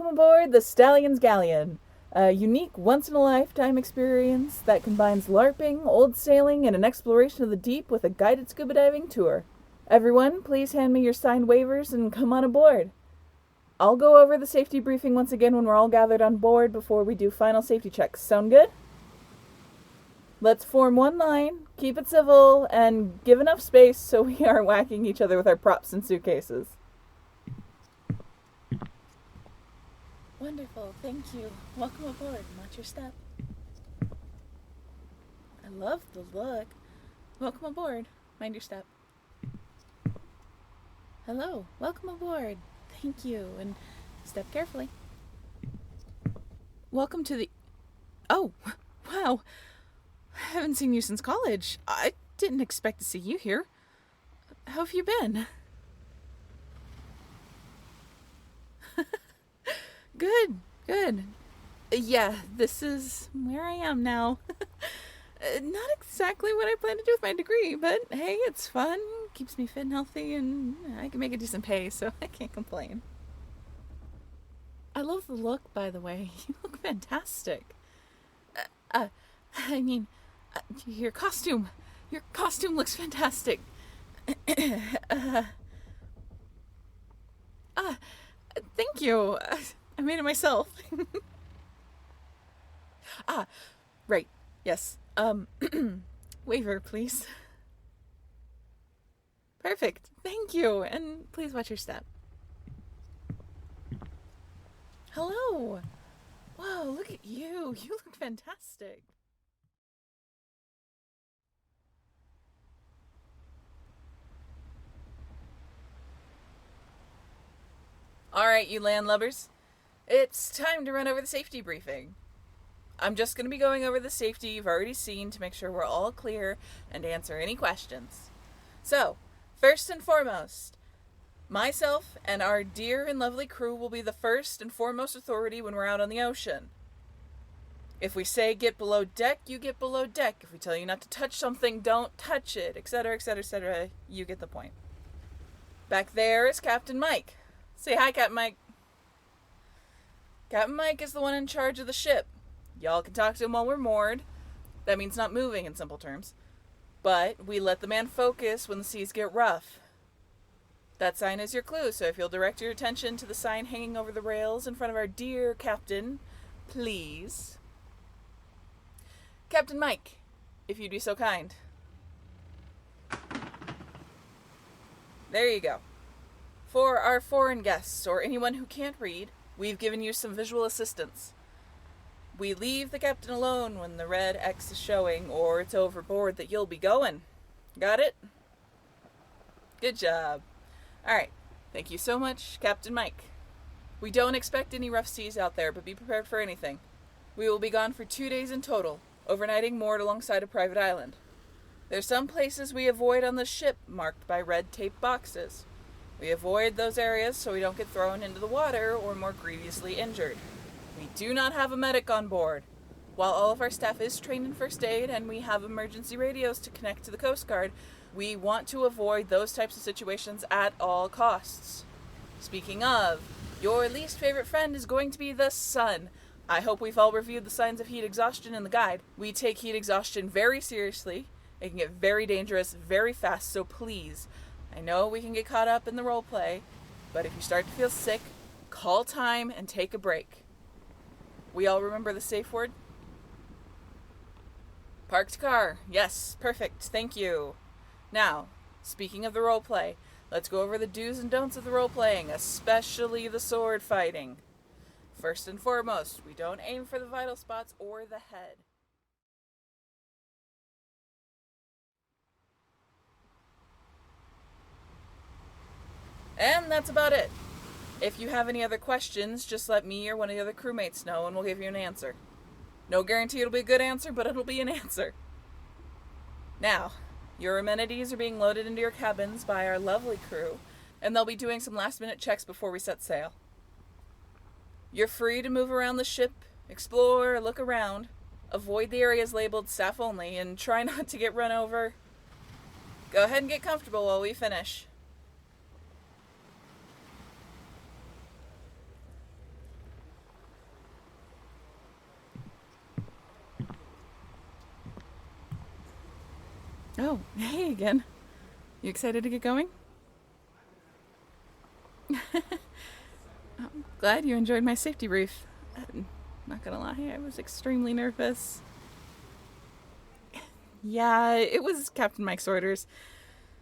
aboard the Stallion's Galleon, a unique once-in-a-lifetime experience that combines LARPing, old sailing, and an exploration of the deep with a guided scuba diving tour. Everyone, please hand me your signed waivers and come on aboard. I'll go over the safety briefing once again when we're all gathered on board before we do final safety checks. Sound good? Let's form one line, keep it civil, and give enough space so we aren't whacking each other with our props and suitcases. Wonderful, thank you. Welcome aboard. Watch your step. I love the look. Welcome aboard. Mind your step. Hello, welcome aboard. Thank you, and step carefully. Welcome to the... Oh, wow. I haven't seen you since college. I didn't expect to see you here. How have you been? Good. Yeah, this is where I am now. Not exactly what I plan to do with my degree, but hey, it's fun. Keeps me fit and healthy, and I can make a decent pay, so I can't complain. I love the look, by the way. You look fantastic. Your costume looks fantastic. Thank you. I made it myself. Right. Yes. Waiver, please. Perfect. Thank you. And please watch your step. Hello. Whoa, look at you. You look fantastic. Alright, you landlubbers. It's time to run over the safety briefing. I'm just going to be going over the safety you've already seen to make sure we're all clear and answer any questions. So, first and foremost, myself and our dear and lovely crew will be the first and foremost authority when we're out on the ocean. If we say get below deck, you get below deck. If we tell you not to touch something, don't touch it, etc., etc., etc. You get the point. Back there is Captain Mike. Say hi, Captain Mike. Captain Mike is the one in charge of the ship. Y'all can talk to him while we're moored. That means not moving in simple terms. But we let the man focus when the seas get rough. That sign is your clue, so if you'll direct your attention to the sign hanging over the rails in front of our dear captain, please. Captain Mike, if you'd be so kind. There you go. For our foreign guests, or anyone who can't read, we've given you some visual assistance. We leave the captain alone when the red X is showing, or it's overboard that you'll be going. Got it? Good job. Alright, thank you so much, Captain Mike. We don't expect any rough seas out there, but be prepared for anything. We will be gone for 2 days in total, overnighting moored alongside a private island. There's some places we avoid on the ship marked by red tape boxes. We avoid those areas so we don't get thrown into the water or more grievously injured. We do not have a medic on board. While all of our staff is trained in first aid and we have emergency radios to connect to the Coast Guard, we want to avoid those types of situations at all costs. Speaking of, your least favorite friend is going to be the sun. I hope we've all reviewed the signs of heat exhaustion in the guide. We take heat exhaustion very seriously. It can get very dangerous very fast, so please, I know we can get caught up in the role play, but if you start to feel sick, call time and take a break. We all remember the safe word? Parked car. Yes, perfect. Thank you. Now, speaking of the role play, let's go over the do's and don'ts of the role playing, especially the sword fighting. First and foremost, we don't aim for the vital spots or the head. And that's about it. If you have any other questions, just let me or one of the other crewmates know and we'll give you an answer. No guarantee it'll be a good answer, but it'll be an answer. Now, your amenities are being loaded into your cabins by our lovely crew, and they'll be doing some last-minute checks before we set sail. You're free to move around the ship, explore, look around, avoid the areas labeled staff only, and try not to get run over. Go ahead and get comfortable while we finish. Oh, hey again. You excited to get going? I'm glad you enjoyed my safety brief. Not gonna lie, I was extremely nervous. Yeah, it was Captain Mike's orders.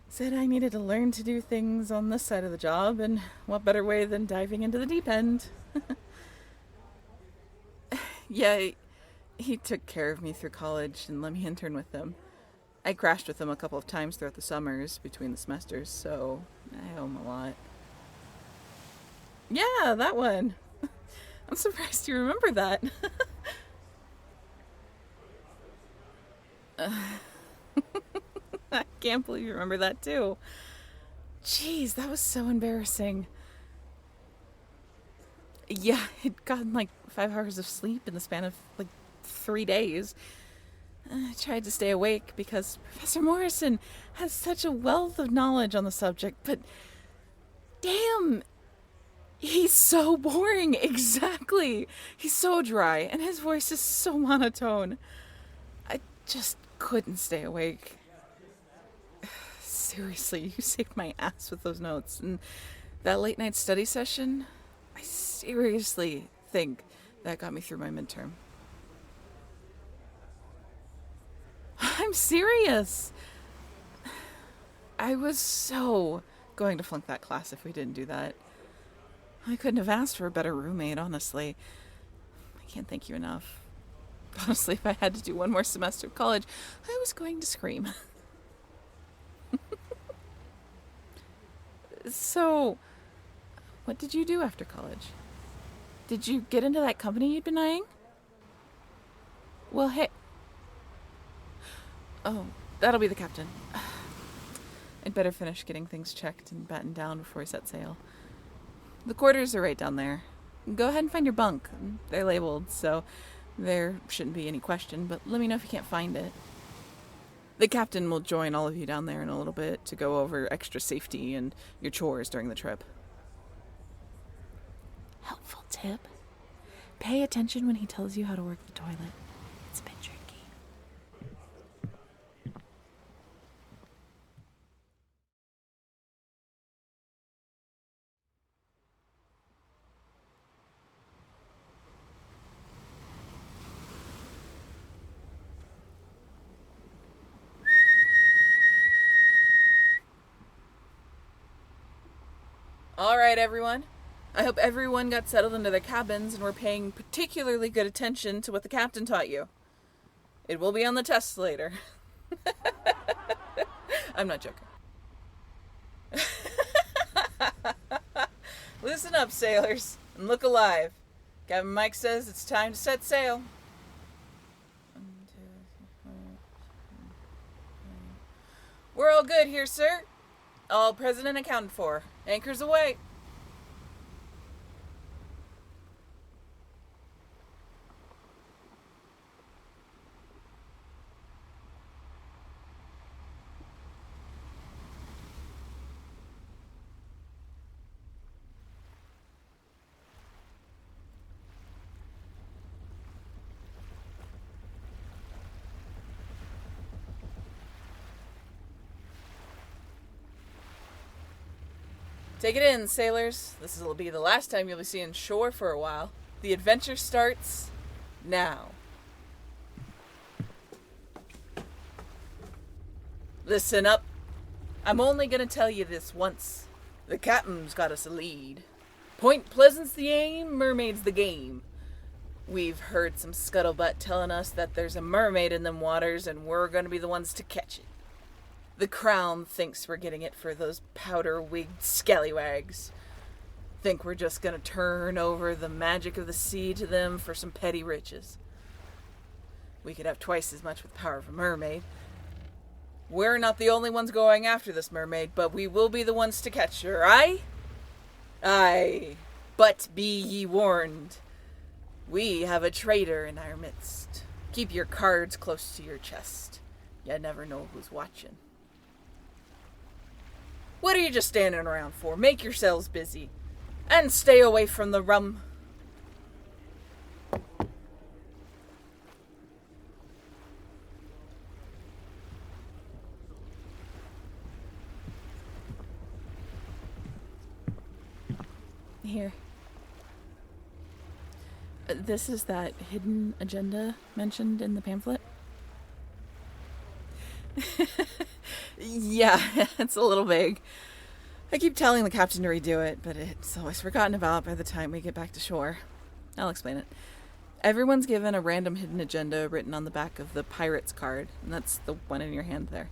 Said I needed to learn to do things on this side of the job, and what better way than diving into the deep end? Yeah, he took care of me through college and let me intern with him. I crashed with him a couple of times throughout the summers between the semesters, so I owe him a lot. Yeah, that one. I'm surprised you remember that. I can't believe you remember that too. Jeez, that was so embarrassing. Yeah, I'd gotten like 5 hours of sleep in the span of like 3 days. I tried to stay awake because Professor Morrison has such a wealth of knowledge on the subject, but damn, he's so boring. Exactly. He's so dry, and his voice is so monotone. I just couldn't stay awake. Seriously, you saved my ass with those notes. And that late night study session, I seriously think that got me through my midterm. I'm serious. I was so going to flunk that class if we didn't do that. I couldn't have asked for a better roommate, honestly. I can't thank you enough. Honestly, if I had to do one more semester of college, I was going to scream. So, what did you do after college? Did you get into that company you'd been eyeing? Well, hey... Oh, that'll be the captain. I'd better finish getting things checked and battened down before we set sail. The quarters are right down there. Go ahead and find your bunk. They're labeled, so there shouldn't be any question, but let me know if you can't find it. The captain will join all of you down there in a little bit to go over extra safety and your chores during the trip. Helpful tip. Pay attention when he tells you how to work the toilet. It's a bit tricky. All right, everyone. I hope everyone got settled into their cabins and were paying particularly good attention to what the captain taught you. It will be on the test later. I'm not joking. Listen up, sailors, and look alive. Captain Mike says it's time to set sail. We're all good here, sir. All present and accounted for. Anchors away. Take it in, sailors. This will be the last time you'll be seeing shore for a while. The adventure starts now. Listen up. I'm only gonna tell you this once. The captain's got us a lead. Point Pleasant's the aim, Mermaid's the game. We've heard some scuttlebutt telling us that there's a mermaid in them waters and we're gonna be the ones to catch it. The Crown thinks we're getting it for those powder-wigged scallywags. Think we're just gonna turn over the magic of the sea to them for some petty riches. We could have twice as much with the power of a mermaid. We're not the only ones going after this mermaid, but we will be the ones to catch her, aye? Aye. But be ye warned. We have a traitor in our midst. Keep your cards close to your chest. You never know who's watching. What are you just standing around for? Make yourselves busy. And stay away from the rum. Here. This is that hidden agenda mentioned in the pamphlet? Yeah, it's a little vague. I keep telling the captain to redo it, but it's always forgotten about by the time we get back to shore. I'll explain it. Everyone's given a random hidden agenda written on the back of the pirate's card, and that's the one in your hand there.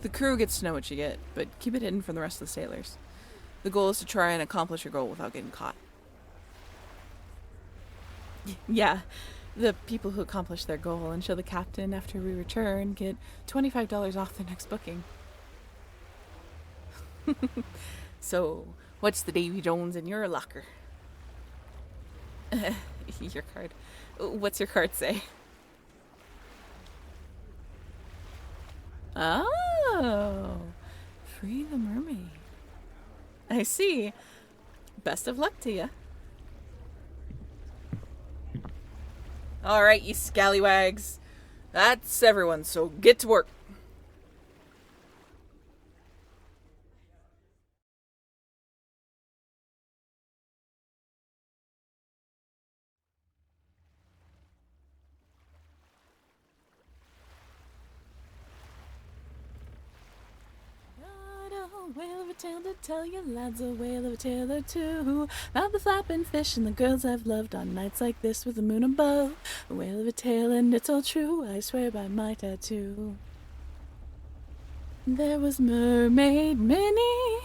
The crew gets to know what you get, but keep it hidden from the rest of the sailors. The goal is to try and accomplish your goal without getting caught. Yeah, the people who accomplish their goal and show the captain after we return get $25 off their next booking. So, what's the Davy Jones in your locker? Your card. What's your card say? Oh, free the mermaid. I see. Best of luck to you. All right, you scallywags. That's everyone, so get to work. A whale of a tale to tell you, lads, a whale of a tale or two about the flapping fish and the girls I've loved on nights like this with the moon above. A whale of a tale and it's all true, I swear by my tattoo. There was Mermaid Minnie,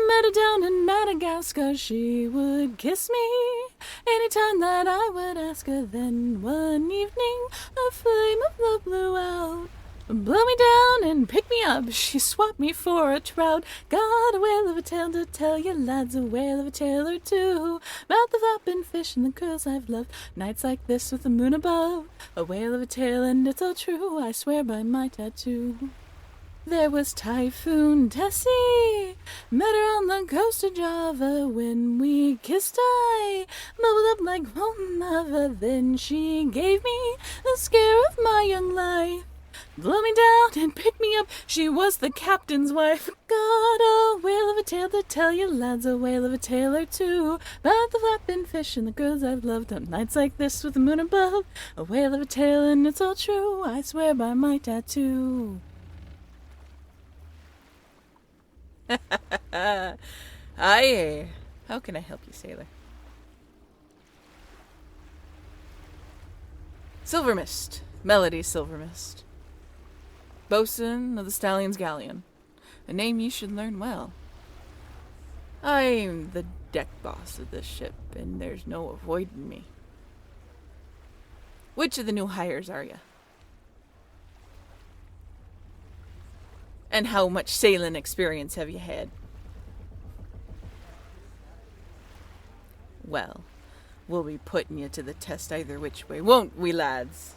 met her down in Madagascar. She would kiss me anytime that I would ask her. Then one evening a flame of love blew out. Blow me down and pick me up, she swapped me for a trout. Got a whale of a tale to tell you, lads, a whale of a tale or two about the flapping fish and the girls I've loved nights like this with the moon above. A whale of a tale and it's all true, I swear by my tattoo. There was Typhoon Tessie, met her on the coast of Java. When we kissed I bubbled up like molten lava. Then she gave me the scare of my young life. Blow me down and pick me up, she was the captain's wife. Got a whale of a tale to tell you, lads, a whale of a tale or two about the flapping fish and the girls I've loved on nights like this with the moon above. A whale of a tale and it's all true, I swear by my tattoo. Aye. How can I help you, sailor? Silver Mist. Melody Silver Mist. Bosun of the Stallion's Galleon. A name you should learn well. I'm the deck boss of this ship, and there's no avoiding me. Which of the new hires are you? And how much sailing experience have you had? Well, we'll be putting you to the test either which way, won't we, lads?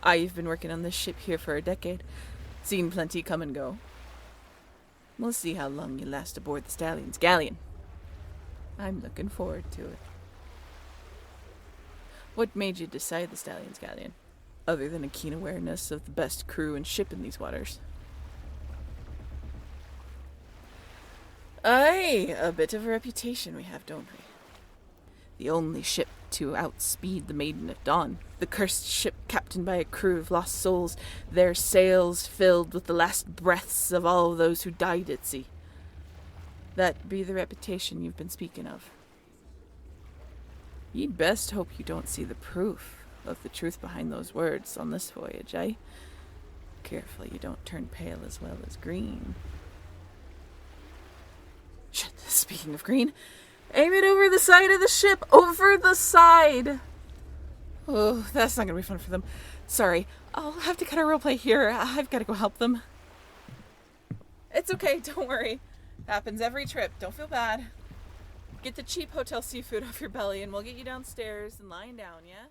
I've been working on this ship here for a decade. Seen plenty come and go. We'll see how long you last aboard the Stallion's Galleon. I'm looking forward to it. What made you decide the Stallion's Galleon, other than a keen awareness of the best crew and ship in these waters? Aye, a bit of a reputation we have, don't we? The only ship to outspeed the Maiden at dawn. The cursed ship captained by a crew of lost souls, their sails filled with the last breaths of all those who died at sea. That be the reputation you've been speaking of. You'd best hope you don't see the proof of the truth behind those words on this voyage, eh? Careful you don't turn pale as well as green. Speaking of green, aim it over the side of the ship! Over the side! Oh, that's not gonna be fun for them. Sorry, I'll have to cut a roleplay here. I've gotta go help them. It's okay, don't worry. Happens every trip, don't feel bad. Get the cheap hotel seafood off your belly and we'll get you downstairs and lying down, yeah?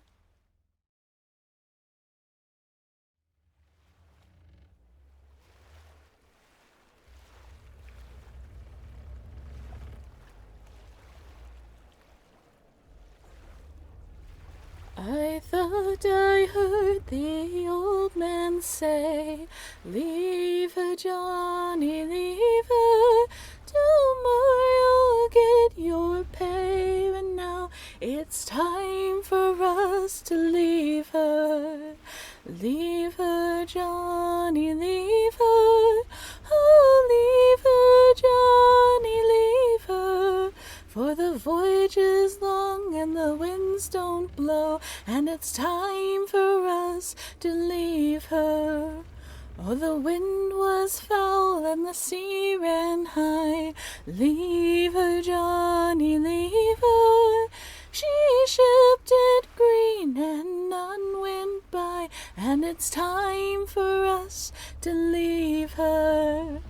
I thought I heard the old man say, leave her, Johnny, leave her, tomorrow you'll get time for us to leave her. Leave her, Johnny, leave her. Oh, leave her, Johnny, leave her. For the voyage is long and the winds don't blow, and it's time for us to leave her. Oh, the wind was foul and the sea ran high. Leave her, Johnny, leave her. She shipped it green and none went by, and it's time for us to leave her.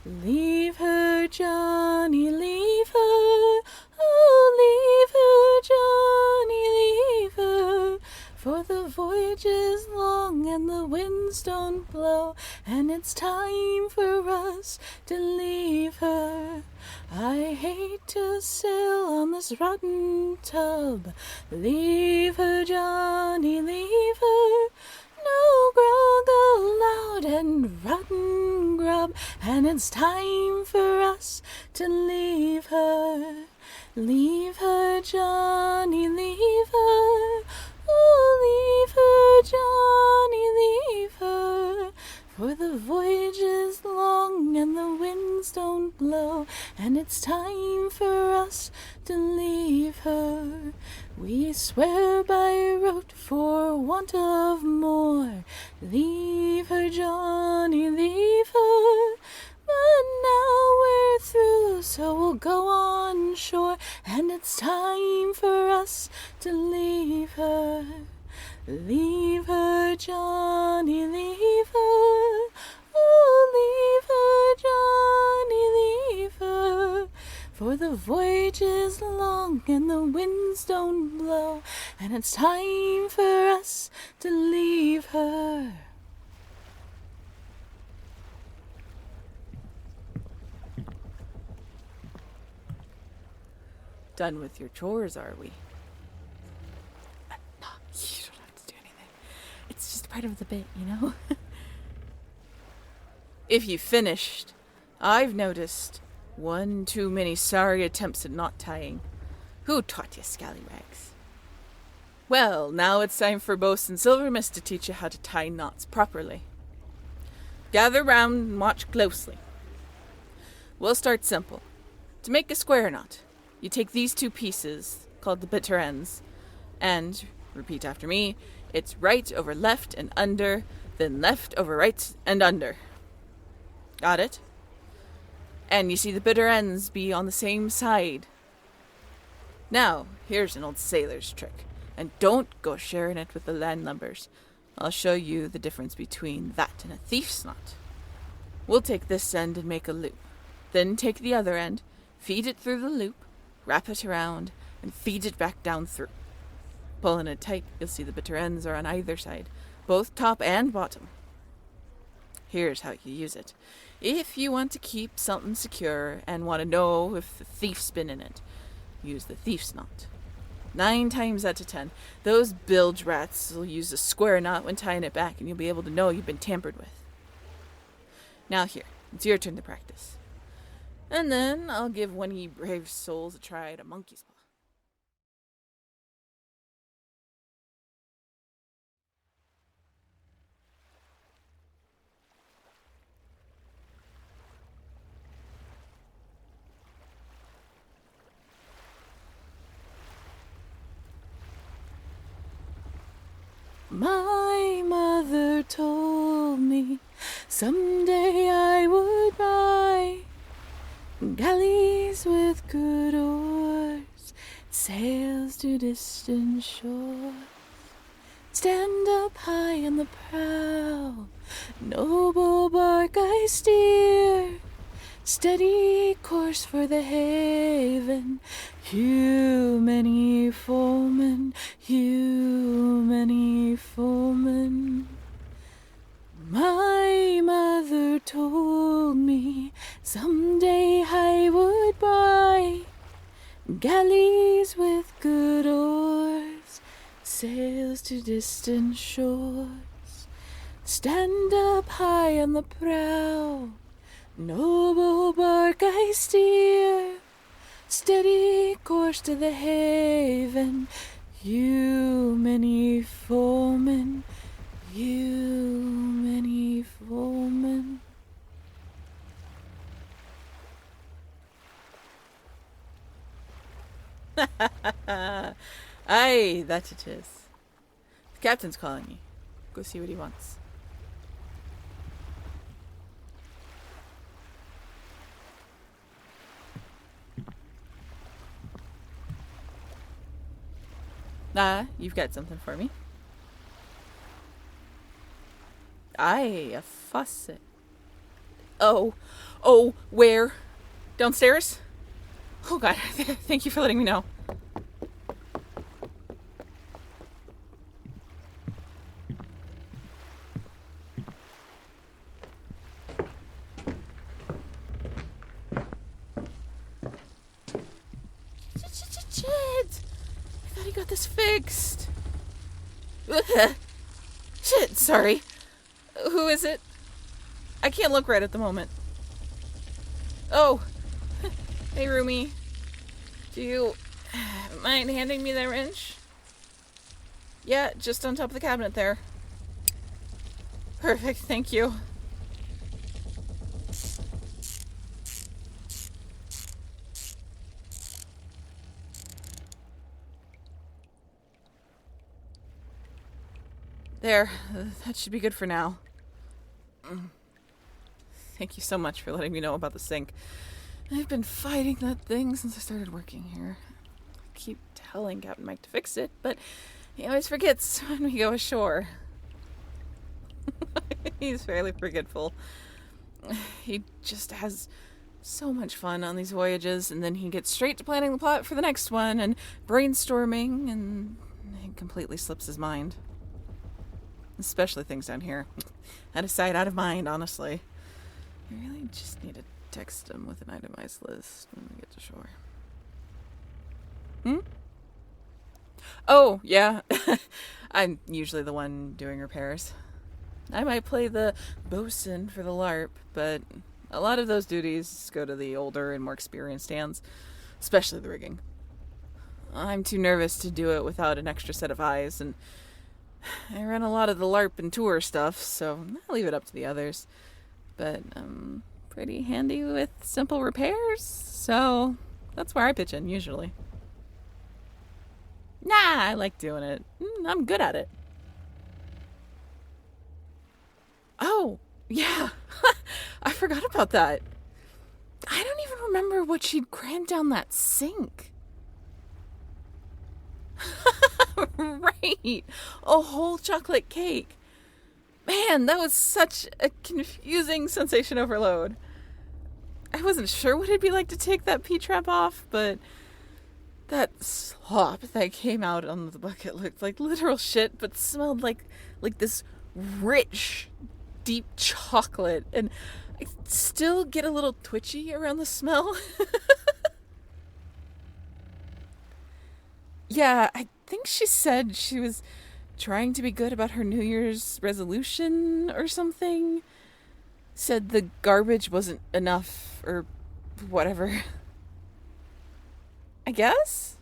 Leave her, Johnny, leave her. Oh, leave her, Johnny, leave her. For the voyage is long and the winds don't blow, and it's time for us to leave her. I hate to sail on this rotten tub. Leave her, Johnny, leave her. No grog allowed and rotten grub, and it's time for us to leave her. Leave her, Johnny, leave her. Oh, leave her, Johnny, leave her. For the voyage is long and the winds don't blow, and it's time for us to leave her. We swear by rote for want of more. Leave her, Johnny, leave her. But now we're through, so we'll go on shore, and it's time for us to leave her. Leave her, Johnny, leave her. Oh, leave her, Johnny, leave her. For the voyage is long and the winds don't blow, and it's time for us to leave her. Done with your chores, are we? No, you don't have to do anything. It's just part of the bit, you know? If you finished, I've noticed one too many sorry attempts at knot tying. Who taught you, scallywags? Well, now it's time for Bosun Silvermist to teach you how to tie knots properly. Gather round and watch closely. We'll start simple. To make a square knot, you take these two pieces, called the bitter ends, and, repeat after me, it's right over left and under, then left over right and under. Got it? And you see the bitter ends be on the same side. Now, here's an old sailor's trick, and don't go sharing it with the landlubbers. I'll show you the difference between that and a thief's knot. We'll take this end and make a loop, then take the other end, feed it through the loop, wrap it around, and feed it back down through. Pulling it tight, you'll see the bitter ends are on either side, both top and bottom. Here's how you use it. If you want to keep something secure and want to know if the thief's been in it, use the thief's knot. 9 times out of 10, those bilge rats will use a square knot when tying it back, and you'll be able to know you've been tampered with. Now here, it's your turn to practice. And then I'll give one of ye brave souls a try at a monkey's paw. My mother told me someday I would buy galleys with good oars, sails to distant shores. Stand up high in the prow, noble bark I steer, steady course for the haven, you many foemen, you many foemen. My mother told me someday I would buy galleys with good oars, sails to distant shores. Stand up high on the prow, noble bark I steer, steady course to the haven, You many foemen, you many foemen. Aye, that it is. The captain's calling you. Go see what he wants. You've got something for me. Aye, a faucet. Oh, where? Downstairs? Oh god, thank you for letting me know. Shit! I thought he got this fixed. Shit, sorry. Who is it? I can't look right at the moment. Oh. Hey, Rumi. Do you mind handing me that wrench? Yeah, just on top of the cabinet there. Perfect, thank you. There, that should be good for now. Thank you so much for letting me know about the sink. I've been fighting that thing since I started working here. I keep telling Captain Mike to fix it, but he always forgets when we go ashore. He's fairly forgetful. He just has so much fun on these voyages, and then he gets straight to planning the plot for the next one and brainstorming, and he completely slips his mind. Especially things down here. Out of sight, out of mind, honestly. I really just need to text him with an itemized list when we get to shore. Oh, yeah. I'm usually the one doing repairs. I might play the bosun for the LARP, but a lot of those duties go to the older and more experienced hands, especially the rigging. I'm too nervous to do it without an extra set of eyes, and I run a lot of the LARP and tour stuff, so I'll leave it up to the others. But I'm pretty handy with simple repairs, so that's where I pitch in usually. Nah, I like doing it. I'm good at it. Oh, yeah. I forgot about that. I don't even remember what she'd crammed down that sink. Right. A whole chocolate cake. Man, that was such a confusing sensation overload. I wasn't sure what it'd be like to take that P-trap off, but that slop that came out on the bucket looked like literal shit, but smelled like this rich, deep chocolate, and I still get a little twitchy around the smell. Yeah, I think she said she was trying to be good about her New Year's resolution or something. Said the garbage wasn't enough or whatever. I guess?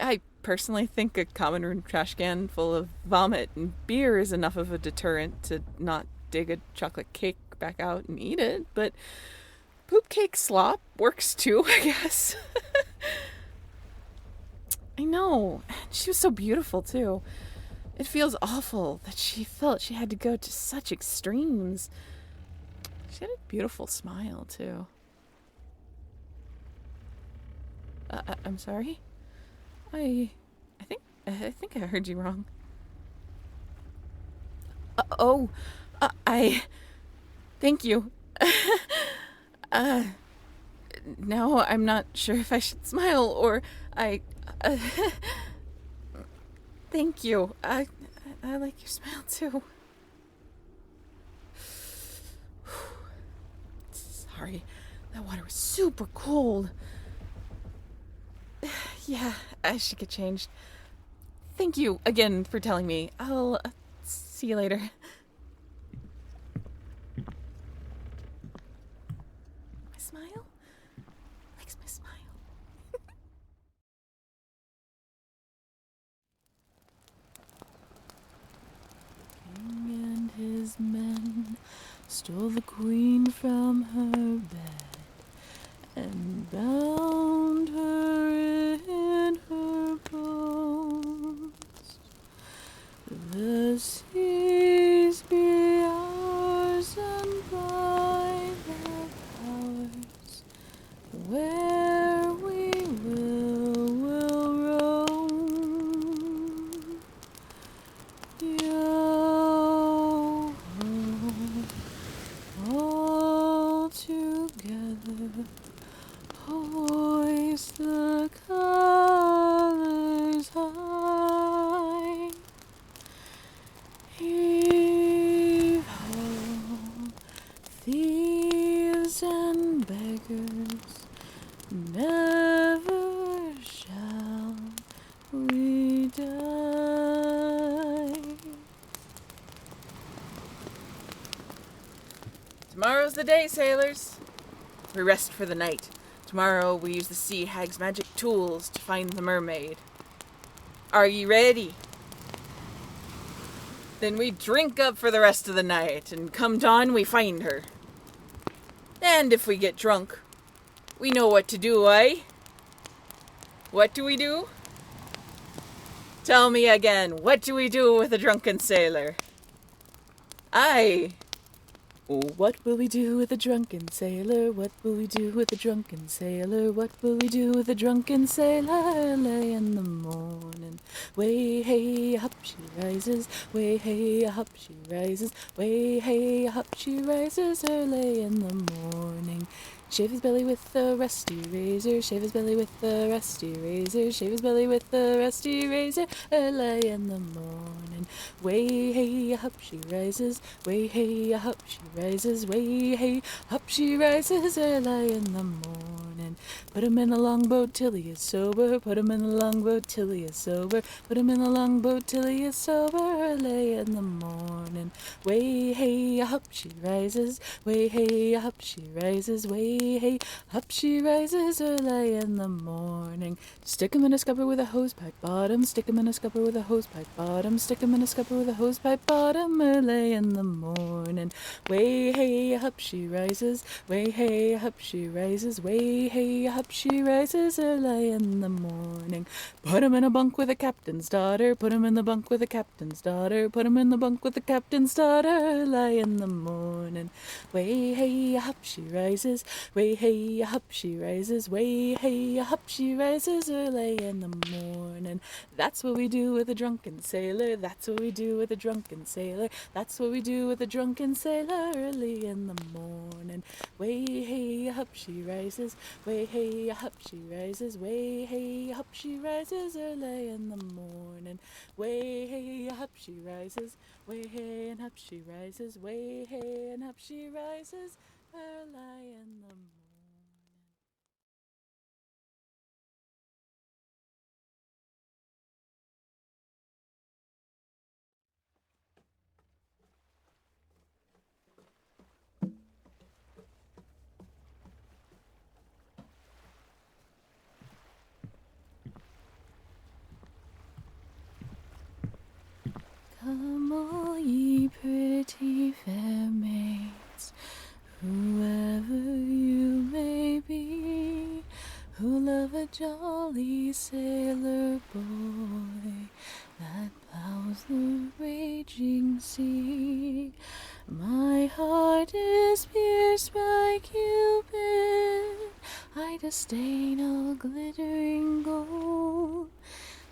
I personally think a common room trash can full of vomit and beer is enough of a deterrent to not dig a chocolate cake back out and eat it, but poop cake slop works too, I guess. I know. She was so beautiful, too. It feels awful that she felt she had to go to such extremes. She had a beautiful smile, too. I'm sorry? I think I heard you wrong. Thank you. Now I'm not sure if I should smile or thank you. I like your smile too. Sorry, that water was super cold. Yeah, I should get changed. Thank you again for telling me. I'll see you later. My smile? Likes my smile. wise men stole the queen from her bed and bound her in her bones. The seas be ours, and by their powers, where we will roam. Yo ho, all together, hoist the colors high. Heave ho, thieves and beggars, never shall we die. Tomorrow's the day, sailors. We rest for the night. Tomorrow we use the sea hag's magic tools to find the mermaid. Are ye ready? Then we drink up for the rest of the night, and come dawn we find her. And if we get drunk, we know what to do, eh? What do we do? Tell me again, what do we do with a drunken sailor? Aye. What will we do with a drunken sailor? What will we do with a drunken sailor? What will we do with a drunken sailor? Early in the morning, way hey up she rises, way hey up she rises, way hey up she rises. Early in the morning, shave his belly with a rusty razor, shave his belly with a rusty razor, shave his belly with a rusty razor. Early in the morning, way hey up she rises, way hey up she rises, way hey up she rises. Early in the morning, put him in the longboat till he is sober, put him in the longboat till he is sober, put him in the longboat till he is sober. Early in the morning, way hey up she rises, way hey up she rises, way hey up she rises. Early in the morning, stick him in a scupper with a hosepipe bottom, stick him in a scupper with a hosepipe bottom, stick him in a scupper with a hosepipe bottom. Early in the morning, way hey up she rises, way hey up she rises, way hey up she rises. Early in the morning, put him in a bunk with a captain's daughter, put him in the bunk with a captain's daughter, put him in the bunk with the captain's daughter. Early in the morning, way hey up she rises, way hey up she rises, way hey up she rises. Early in the morning, that's what we do with a drunken sailor, that's what we do with a drunken sailor, that's what we do with a drunken sailor. Early in the morning, way hey up she rises, way hey up she rises, way hey up she rises. Early in the morning, way hey up she rises, way hey and up she rises, way hey and up she rises. Early in the morning. Come all ye pretty fair maids, whoever you may be, who love a jolly sailor boy that plows the raging sea. My heart is pierced by Cupid, I disdain all glittering gold.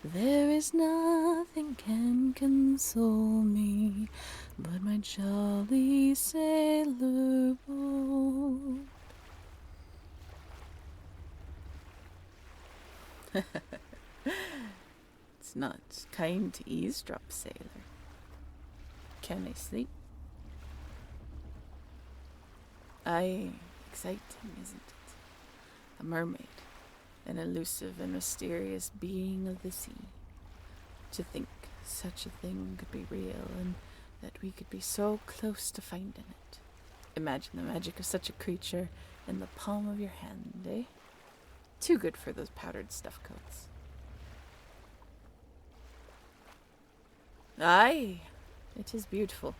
There is nothing can console me but my jolly sailor boy. It's not kind to eavesdrop, sailor. Can I sleep? Aye, exciting, isn't it? A mermaid, an elusive and mysterious being of the sea. To think such a thing could be real, and that we could be so close to finding it. Imagine the magic of such a creature in the palm of your hand, eh? Too good for those powdered stuff coats. Aye, it is beautiful.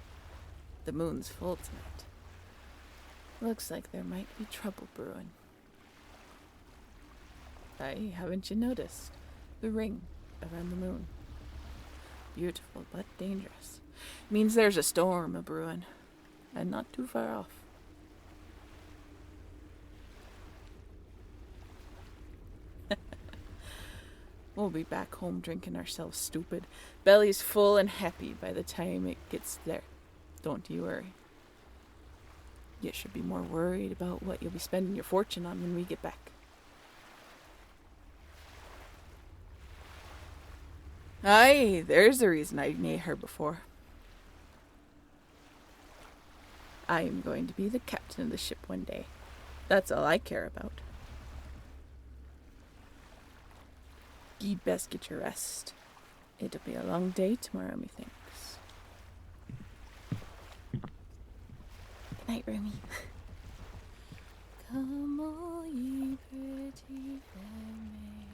The moon's full tonight. Looks like there might be trouble brewing. Aye, haven't you noticed? The ring around the moon. Beautiful, but dangerous. Means there's a storm a-brewing, and not too far off. We'll be back home drinking ourselves stupid. Belly's full and happy by the time it gets there. Don't you worry. You should be more worried about what you'll be spending your fortune on when we get back. Aye, there's a reason I nae her before. I am going to be the captain of the ship one day. That's all I care about. You'd best get your rest. It'll be a long day tomorrow, methinks. Good night, Rumi. Come all ye pretty fair maids.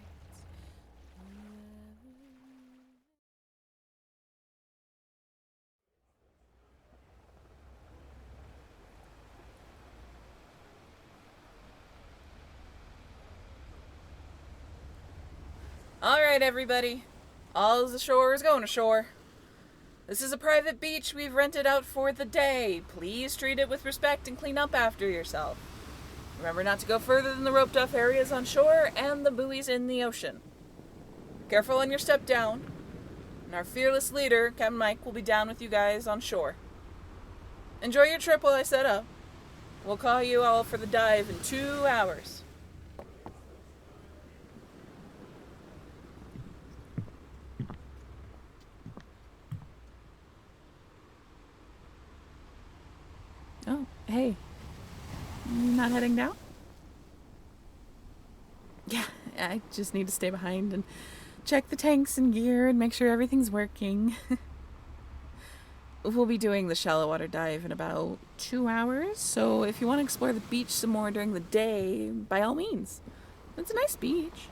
Alright, everybody. All's ashore is going ashore. This is a private beach we've rented out for the day. Please treat it with respect and clean up after yourself. Remember not to go further than the roped off areas on shore and the buoys in the ocean. Careful on your step down. And our fearless leader, Captain Mike, will be down with you guys on shore. Enjoy your trip while I set up. We'll call you all for the dive in 2 hours. Oh, hey. You not heading down? Yeah, I just need to stay behind and check the tanks and gear and make sure everything's working. We'll be doing the shallow water dive in about 2 hours, so if you want to explore the beach some more during the day, by all means. It's a nice beach.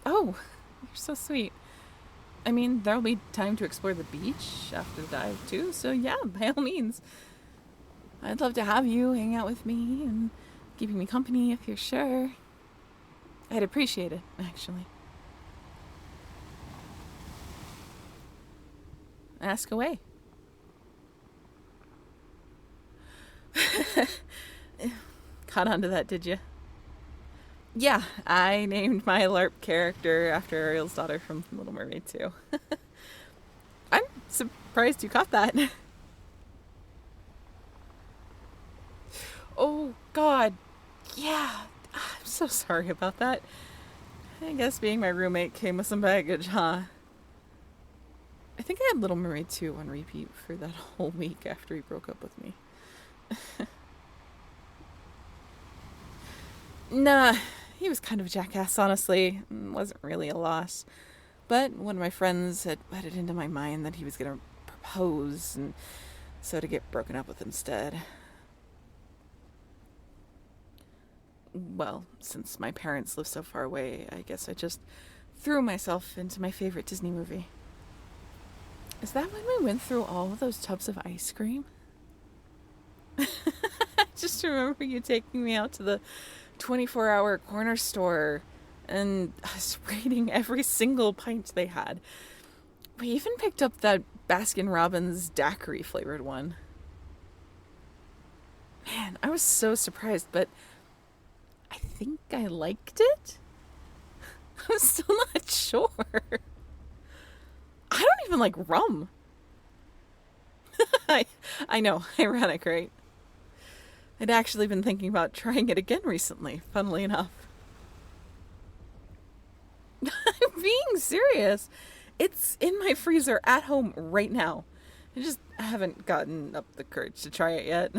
Oh, you're so sweet. I mean, there'll be time to explore the beach after the dive, too, so yeah, by all means. I'd love to have you hang out with me and keeping me company if you're sure. I'd appreciate it, actually. Ask away. Caught on to that, did you? Yeah, I named my LARP character after Ariel's daughter from Little Mermaid, too. I'm surprised you caught that. Oh, God. Yeah. I'm so sorry about that. I guess being my roommate came with some baggage, huh? I think I had Little Mermaid 2 on repeat for that whole week after he broke up with me. Nah, he was kind of a jackass, honestly. Wasn't really a loss. But one of my friends had put it into my mind that he was going to propose, and so to get broken up with instead. Well, since my parents live so far away, I guess I just threw myself into my favorite Disney movie. Is that when we went through all of those tubs of ice cream? I just remember you taking me out to the 24-hour corner store and us rating every single pint they had. We even picked up that Baskin-Robbins daiquiri flavored one. Man, I was so surprised, but I think I liked it? I'm still not sure. I don't even like rum. I know, ironic, right? I'd actually been thinking about trying it again recently, funnily enough. I'm being serious. It's in my freezer at home right now. I just haven't gotten up the courage to try it yet.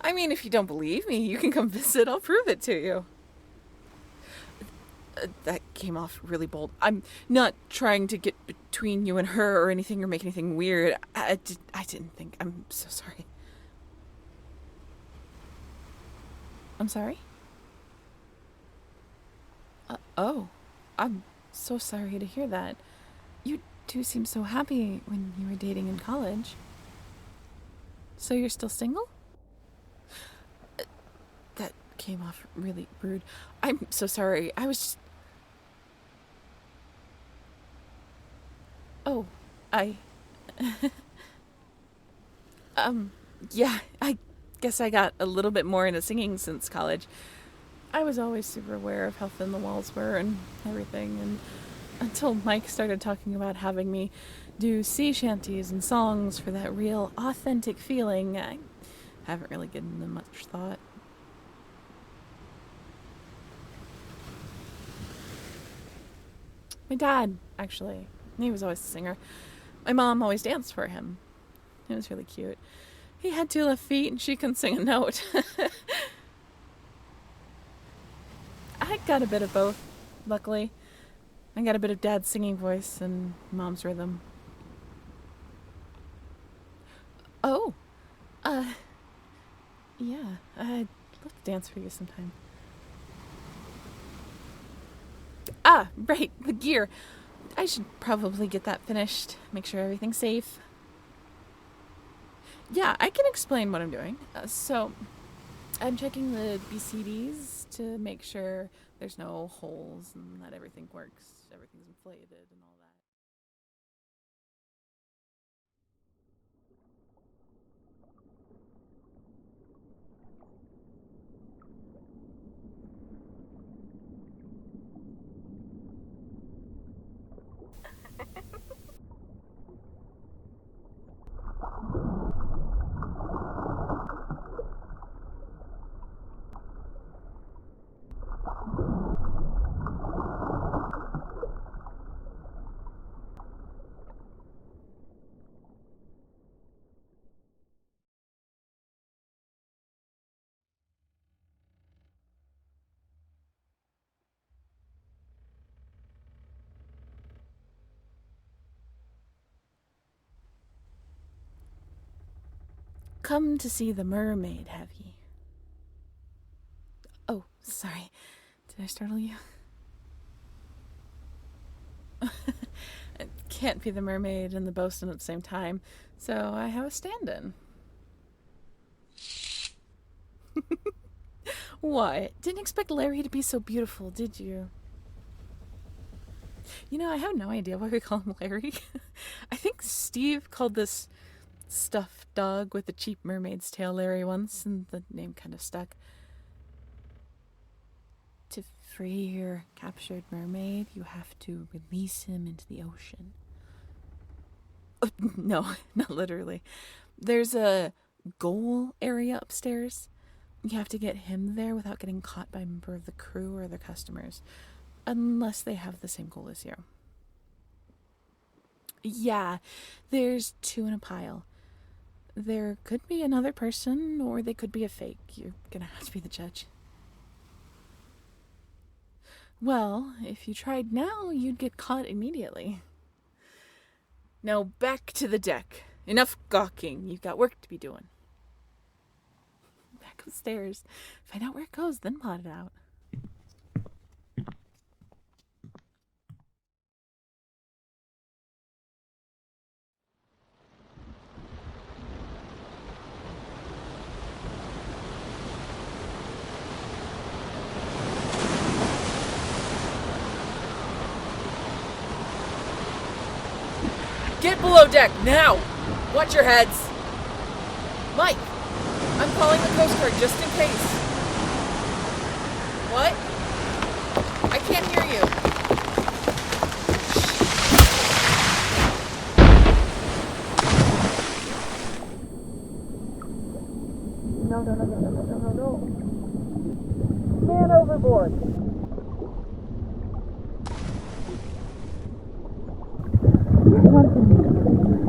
I mean, if you don't believe me, you can come visit. I'll prove it to you. That came off really bold. I'm not trying to get between you and her or anything or make anything weird. I didn't think. I'm so sorry. I'm sorry? Oh, I'm so sorry to hear that. You two seemed so happy when you were dating in college. So you're still single? That came off really rude. I'm so sorry. I was just... Oh, I... yeah, I guess I got a little bit more into singing since college. I was always super aware of how thin the walls were and everything, and until Mike started talking about having me do sea shanties and songs for that real, authentic feeling, I haven't really given them much thought. My dad, actually. He was always a singer. My mom always danced for him. It was really cute. He had 2 left feet and she couldn't sing a note. I got a bit of both, luckily. I got a bit of Dad's singing voice and Mom's rhythm. Oh, yeah, I'd love to dance for you sometime. Ah, right, the gear. I should probably get that finished, make sure everything's safe. Yeah, I can explain what I'm doing. So, I'm checking the BCDs to make sure there's no holes and that everything works, everything's inflated and all that. Come to see the mermaid, have ye? Oh, sorry. Did I startle you? It can't be the mermaid and the bosun at the same time, so I have a stand-in. What? Didn't expect Larry to be so beautiful, did you? You know, I have no idea why we call him Larry. I think Steve called this stuffed dog with a cheap mermaid's tail Larry once, and the name kind of stuck. To free your captured mermaid, you have to release him into the ocean. Oh, no, not literally. There's a goal area upstairs. You have to get him there without getting caught by a member of the crew or the customers. Unless they have the same goal as you. Yeah, there's 2 in a pile. There could be another person, or they could be a fake. You're gonna have to be the judge. Well, if you tried now, you'd get caught immediately. Now back to the deck. Enough gawking. You've got work to be doing. Back upstairs. Find out where it goes, then plot it out. Get below deck, now! Watch your heads! Mike! I'm calling the Coast Guard just in case. What? I can't hear you. No. Man overboard.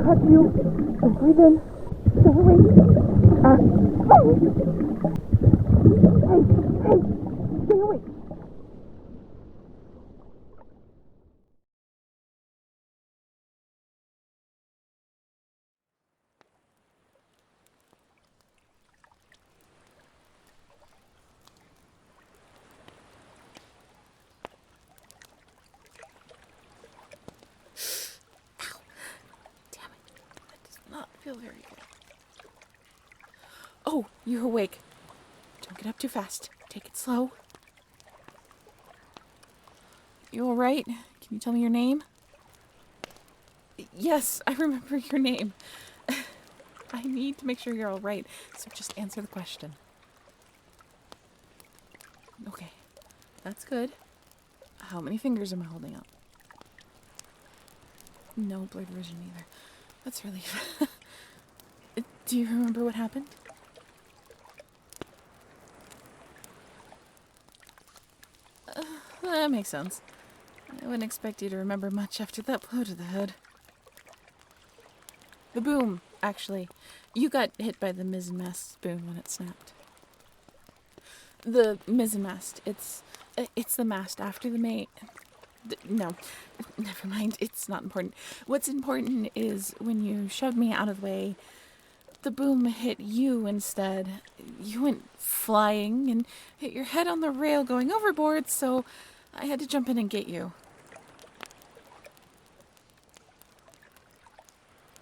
Cut you. And breathe in. Stay awake. Hey. Stay awake. Ow. feel very good. Oh, you're awake. Don't get up too fast. Take it slow. You alright? Can you tell me your name? Yes, I remember your name. I need to make sure you're alright, so just answer the question. Okay, that's good. How many fingers am I holding up? No blurred vision either. That's relief. Do you remember what happened? That makes sense. I wouldn't expect you to remember much after that blow to the head. The boom, actually. You got hit by the mizzenmast boom when it snapped. The mizzenmast. It's the mast after the mate. No, never mind. It's not important. What's important is when you shoved me out of the way, the boom hit you instead. You went flying and hit your head on the rail going overboard, so I had to jump in and get you.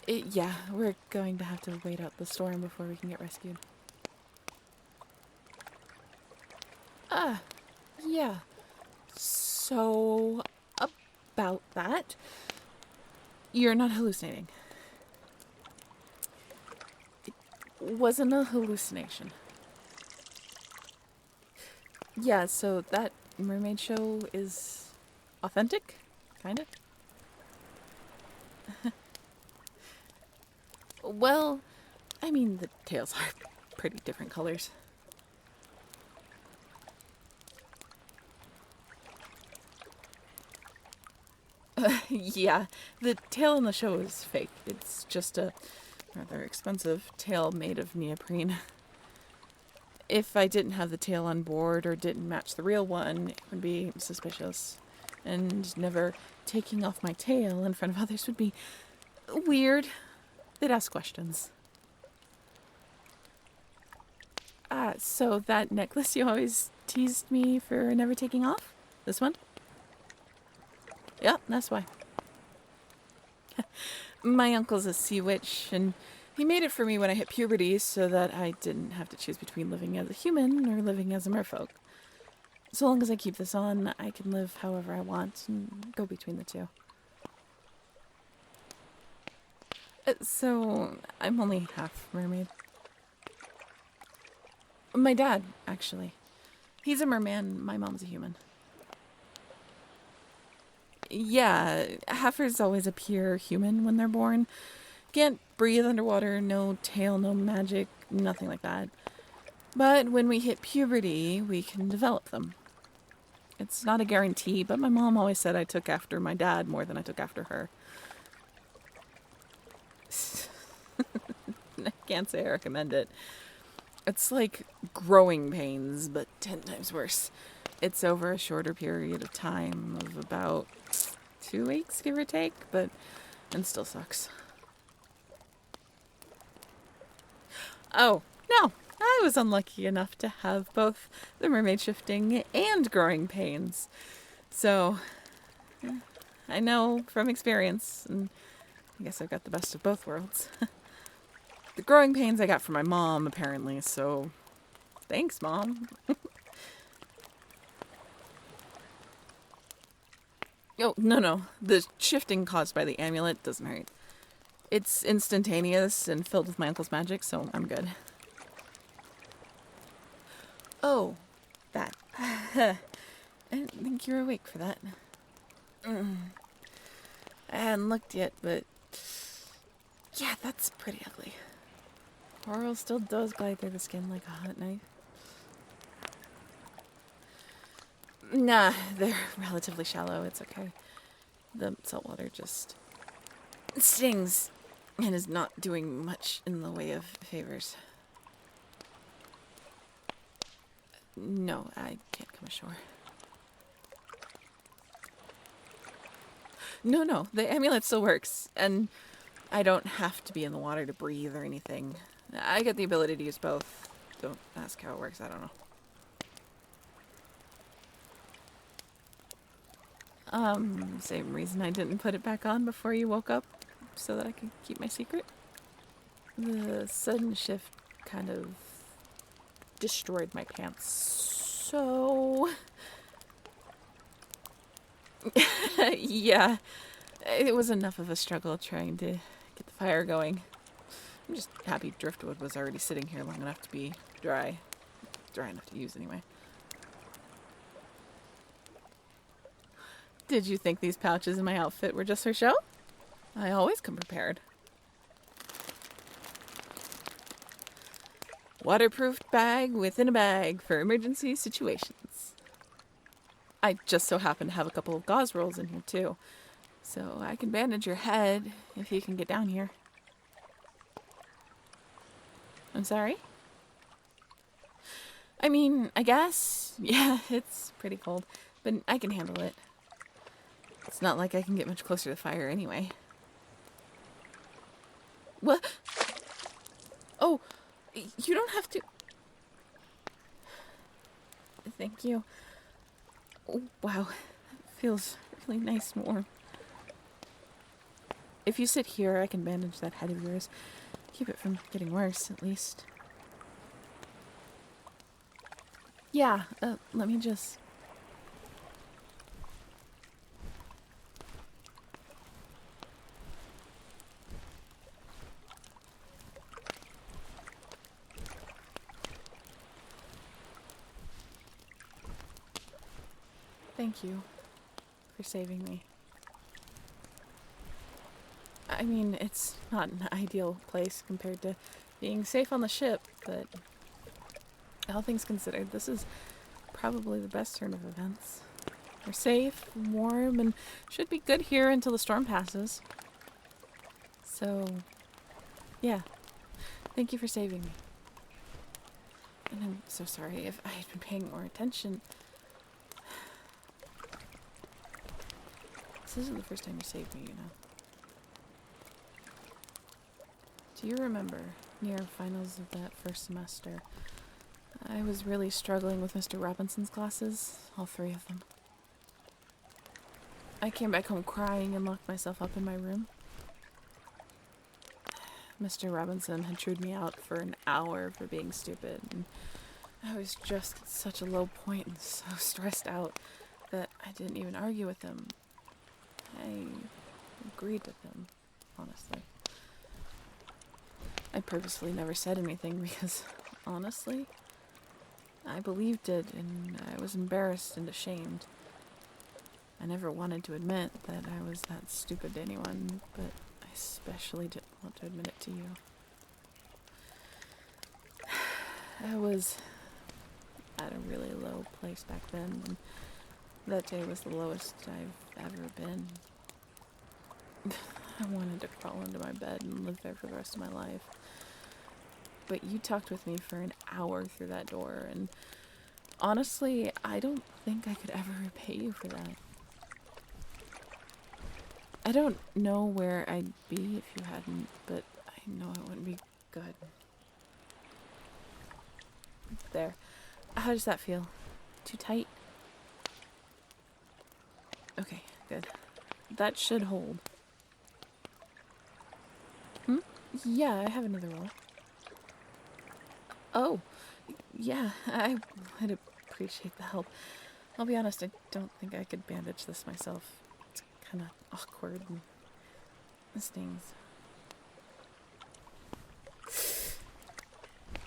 Yeah, we're going to have to wait out the storm before we can get rescued. Yeah. So, about that, you're not hallucinating. It wasn't a hallucination. Yeah, so that mermaid show is authentic? Kinda? Well, I mean, the tails are pretty different colors. Yeah, the tail in the show is fake. It's just a rather expensive tail made of neoprene. If I didn't have the tail on board or didn't match the real one, it would be suspicious. And never taking off my tail in front of others would be weird. They'd ask questions. So that necklace you always teased me for never taking off? This one? Yeah, that's why. My uncle's a sea witch, and he made it for me when I hit puberty so that I didn't have to choose between living as a human or living as a merfolk. So long as I keep this on, I can live however I want and go between the two. So, I'm only half mermaid. My dad, actually. He's a merman, my mom's a human. Yeah, heifers always appear human when they're born. Can't breathe underwater, no tail, no magic, nothing like that. But when we hit puberty, we can develop them. It's not a guarantee, but my mom always said I took after my dad more than I took after her. I can't say I recommend it. It's like growing pains, but 10 times worse. It's over a shorter period of time of about 2 weeks, give or take, and still sucks. Oh, no. I was unlucky enough to have both the mermaid shifting and growing pains. So, I know from experience, and I guess I've got the best of both worlds. The growing pains I got from my mom, apparently, so thanks, Mom. Oh, no. The shifting caused by the amulet doesn't hurt. It's instantaneous and filled with my uncle's magic, so I'm good. Oh, that. I didn't think you were awake for that. I hadn't looked yet, but yeah, that's pretty ugly. Coral still does glide through the skin like a hot knife. Nah, they're relatively shallow. It's okay. The saltwater just stings and is not doing much in the way of favors. No, I can't come ashore. No, the amulet still works, and I don't have to be in the water to breathe or anything. I get the ability to use both. Don't ask how it works, I don't know. Same reason I didn't put it back on before you woke up, so that I could keep my secret. The sudden shift kind of destroyed my pants. So... yeah, it was enough of a struggle trying to get the fire going. I'm just happy driftwood was already sitting here long enough to be dry. Dry enough to use anyway. Did you think these pouches in my outfit were just for show? I always come prepared. Waterproofed bag within a bag for emergency situations. I just so happen to have a couple of gauze rolls in here too, so I can bandage your head if you can get down here. I'm sorry? I mean, I guess, yeah, it's pretty cold, but I can handle it. It's not like I can get much closer to the fire anyway. What? Oh, you don't have to... Thank you. Oh, wow, that feels really nice and warm. If you sit here, I can bandage that head of yours. Keep it from getting worse, at least. Yeah, let me just... Thank you for saving me. I mean, it's not an ideal place compared to being safe on the ship, but all things considered, this is probably the best turn of events. We're safe, warm, and should be good here until the storm passes. So, yeah. Thank you for saving me. And I'm so sorry if I had been paying more attention. This isn't the first time you saved me, you know. Do you remember, near finals of that first semester, I was really struggling with Mr. Robinson's classes, all 3 of them. I came back home crying and locked myself up in my room. Mr. Robinson had chewed me out for an hour for being stupid, and I was just at such a low point and so stressed out that I didn't even argue with him. I agreed with him, honestly. I purposely never said anything because, honestly, I believed it and I was embarrassed and ashamed. I never wanted to admit that I was that stupid to anyone, but I especially didn't want to admit it to you. I was at a really low place back then, and that day was the lowest I've ever been. I wanted to crawl into my bed and live there for the rest of my life. But you talked with me for an hour through that door, and honestly, I don't think I could ever repay you for that. I don't know where I'd be if you hadn't, but I know it wouldn't be good. There. How does that feel? Too tight? Okay, good. That should hold. Yeah, I have another roll. Oh, yeah, I would appreciate the help. I'll be honest, I don't think I could bandage this myself. It's kind of awkward and it stings.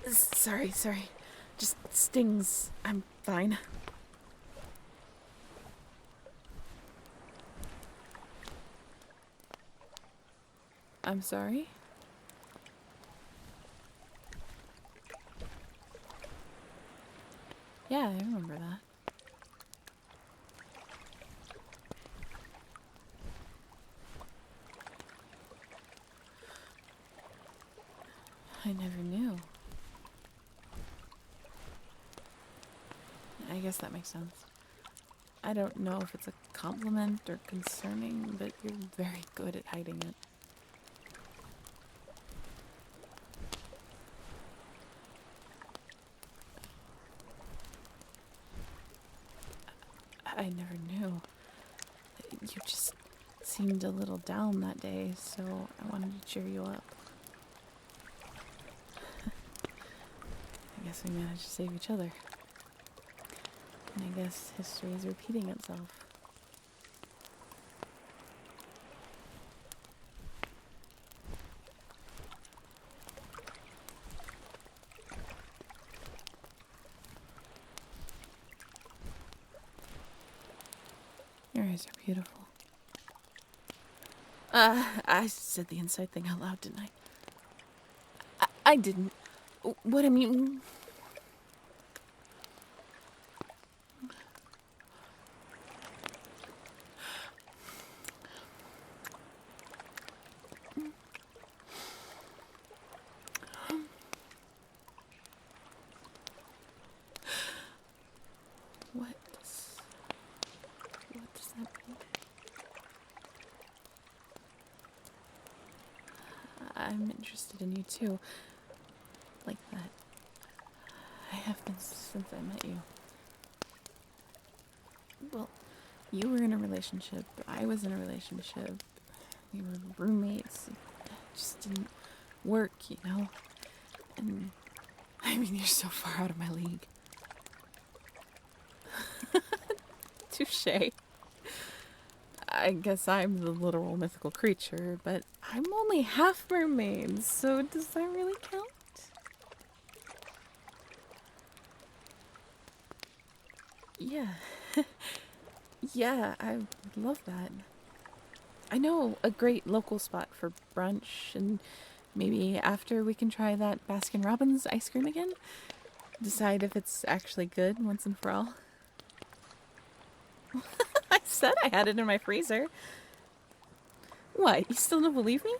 Sorry. Just stings. I'm fine. I'm sorry? Yeah, I remember that. I never knew. I guess that makes sense. I don't know if it's a compliment or concerning, but you're very good at hiding it. I never knew. You just seemed a little down that day, so I wanted to cheer you up. guess we managed to save each other. And I guess history is repeating itself. Your eyes are beautiful. I said the inside thing out loud, didn't I? I didn't. What I mean... What does that mean? I'm interested in you too. Like that. I have been since I met you. Well, you were in a relationship, I was in a relationship. We were roommates. It just didn't work, you know? And, I mean, you're so far out of my league. Touché. I guess I'm the literal mythical creature, but I'm only half mermaid, so does that really count? Yeah. Yeah, I love that. I know a great local spot for brunch, and maybe after we can try that Baskin-Robbins ice cream again. Decide if it's actually good once and for all. I said I had it in my freezer. What, you still don't believe me?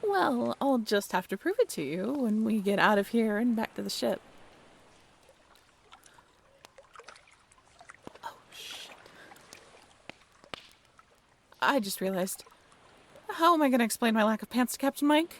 Well, I'll just have to prove it to you when we get out of here and back to the ship. Oh, shit. I just realized. How am I going to explain my lack of pants to Captain Mike?